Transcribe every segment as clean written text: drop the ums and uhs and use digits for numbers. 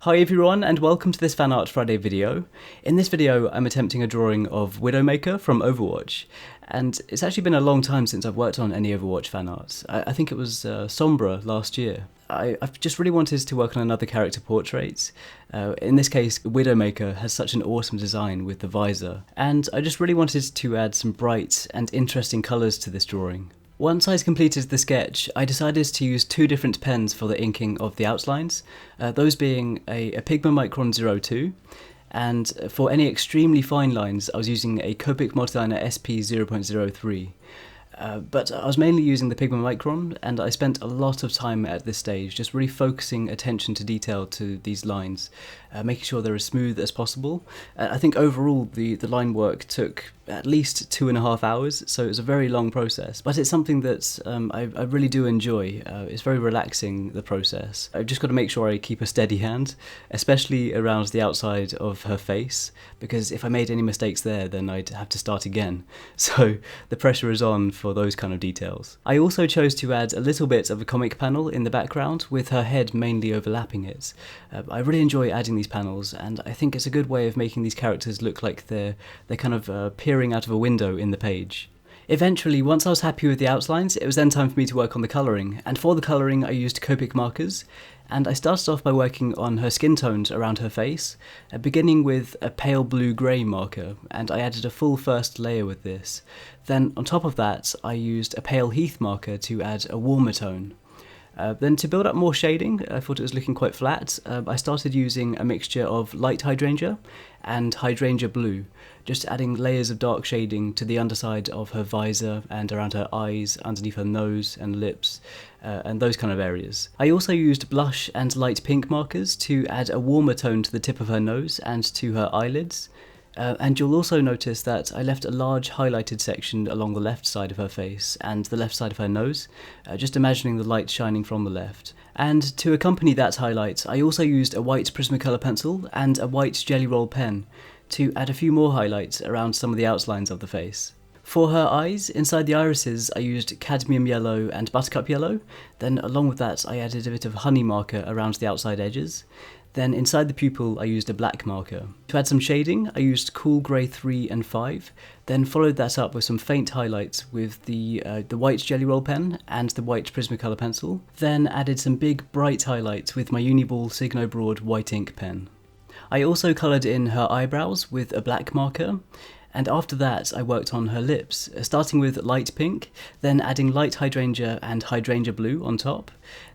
Hi everyone and welcome to this Fan Art Friday video. In this video I'm attempting a drawing of Widowmaker from Overwatch, and it's actually been a long time since I've worked on any Overwatch fan art. I think it was Sombra last year. I've just really wanted to work on another character portrait. In this case, Widowmaker has such an awesome design with the visor, and I just really wanted to add some bright and interesting colours to this drawing. Once I'd completed the sketch, I decided to use two different pens for the inking of the outlines, those being a Pigma Micron 02, and for any extremely fine lines I was using a Copic Multiliner SP 0.03. But I was mainly using the Pigma Micron, and I spent a lot of time at this stage just really focusing attention to detail to these lines, making sure they're as smooth as possible. I think overall the line work took at least 2.5 hours, so it was a very long process, but it's something that I really do enjoy. It's very relaxing, the process. I've just got to make sure I keep a steady hand, especially around the outside of her face, because if I made any mistakes there then I'd have to start again, so the pressure is on for those kind of details. I also chose to add a little bit of a comic panel in the background with her head mainly overlapping it. I really enjoy adding these panels, and I think it's a good way of making these characters look like they're kind of peering out of a window in the page. Eventually, once I was happy with the outlines, it was then time for me to work on the colouring, and for the colouring I used Copic markers, and I started off by working on her skin tones around her face, beginning with a pale blue-grey marker, and I added a full first layer with this. Then on top of that I used a pale heath marker to add a warmer tone. Then to build up more shading, I thought it was looking quite flat, I started using a mixture of light hydrangea and hydrangea blue, just adding layers of dark shading to the underside of her visor and around her eyes, underneath her nose and lips, and those kind of areas. I also used blush and light pink markers to add a warmer tone to the tip of her nose and to her eyelids. And you'll also notice that I left a large highlighted section along the left side of her face and the left side of her nose, just imagining the light shining from the left. And to accompany that highlight, I also used a white Prismacolor pencil and a white Jelly Roll pen to add a few more highlights around some of the outlines of the face. For her eyes, inside the irises I used cadmium yellow and buttercup yellow, then along with that I added a bit of honey marker around the outside edges. Then inside the pupil I used a black marker. To add some shading I used Cool Grey 3 and 5, then followed that up with some faint highlights with the white Jelly Roll pen and the white Prismacolor pencil, then added some big bright highlights with my Uniball Signo Broad white ink pen. I also coloured in her eyebrows with a black marker, and after that I worked on her lips, starting with light pink, then adding light hydrangea and hydrangea blue on top.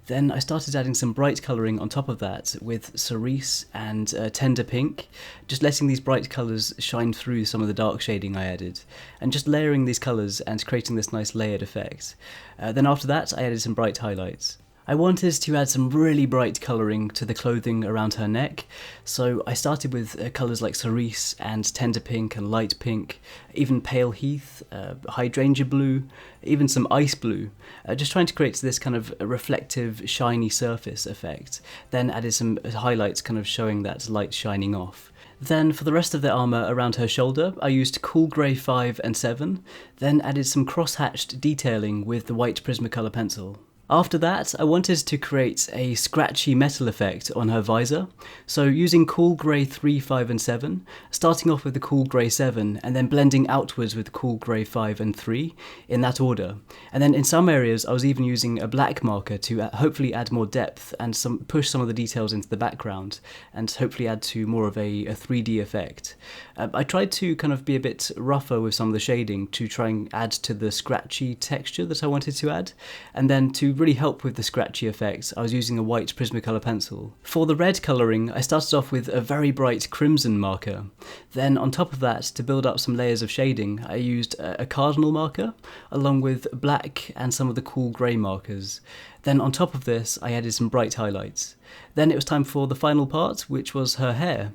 Then I started adding some bright colouring on top of that with cerise and tender pink, just letting these bright colours shine through some of the dark shading I added, and just layering these colours and creating this nice layered effect. Then after that I added some bright highlights. I wanted to add some really bright colouring to the clothing around her neck, so I started with colours like cerise and tender pink and light pink, even pale heath, hydrangea blue, even some ice blue, just trying to create this kind of reflective, shiny surface effect, then added some highlights kind of showing that light shining off. Then for the rest of the armour around her shoulder, I used Cool Grey 5 and 7, then added some cross-hatched detailing with the white Prismacolor pencil. After that, I wanted to create a scratchy metal effect on her visor, so using Cool Grey 3, 5 and 7, starting off with the Cool Grey 7 and then blending outwards with Cool Grey 5 and 3, in that order. And then in some areas I was even using a black marker to hopefully add more depth and push some of the details into the background, and hopefully add to more of a 3D effect. I tried to kind of be a bit rougher with some of the shading to try and add to the scratchy texture that I wanted to add, and then to really help with the scratchy effects I was using a white Prismacolor pencil. For the red colouring I started off with a very bright crimson marker, then on top of that, to build up some layers of shading, I used a cardinal marker along with black and some of the cool grey markers. Then on top of this I added some bright highlights. Then it was time for the final part, which was her hair.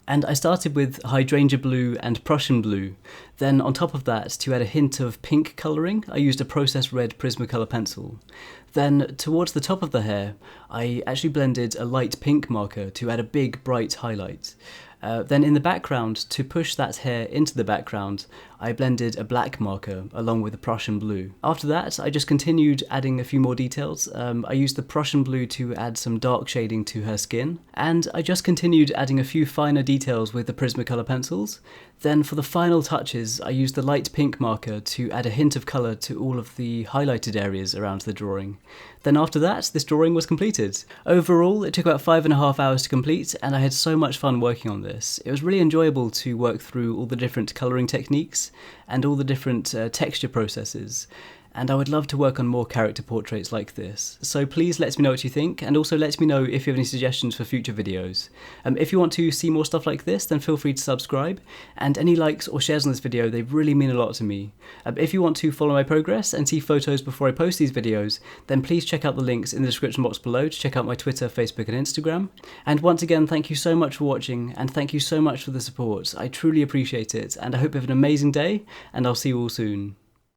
And I started with hydrangea blue and Prussian blue. Then on top of that, to add a hint of pink colouring, I used a processed red Prismacolor pencil. Then towards the top of the hair, I actually blended a light pink marker to add a big bright highlight. Then in the background, to push that hair into the background, I blended a black marker along with a Prussian blue. After that, I just continued adding a few more details. I used the Prussian blue to add some dark shading to her skin, and I just continued adding a few finer details with the Prismacolor pencils. Then for the final touches, I used the light pink marker to add a hint of colour to all of the highlighted areas around the drawing. Then after that, this drawing was completed. Overall, it took about 5.5 hours to complete, and I had so much fun working on this. It was really enjoyable to work through all the different colouring techniques and all the different texture processes. And I would love to work on more character portraits like this. So please let me know what you think, and also let me know if you have any suggestions for future videos. If you want to see more stuff like this, then feel free to subscribe, and any likes or shares on this video, they really mean a lot to me. If you want to follow my progress and see photos before I post these videos, then please check out the links in the description box below to check out my Twitter, Facebook and Instagram. And once again, thank you so much for watching, and thank you so much for the support. I truly appreciate it, and I hope you have an amazing day, and I'll see you all soon.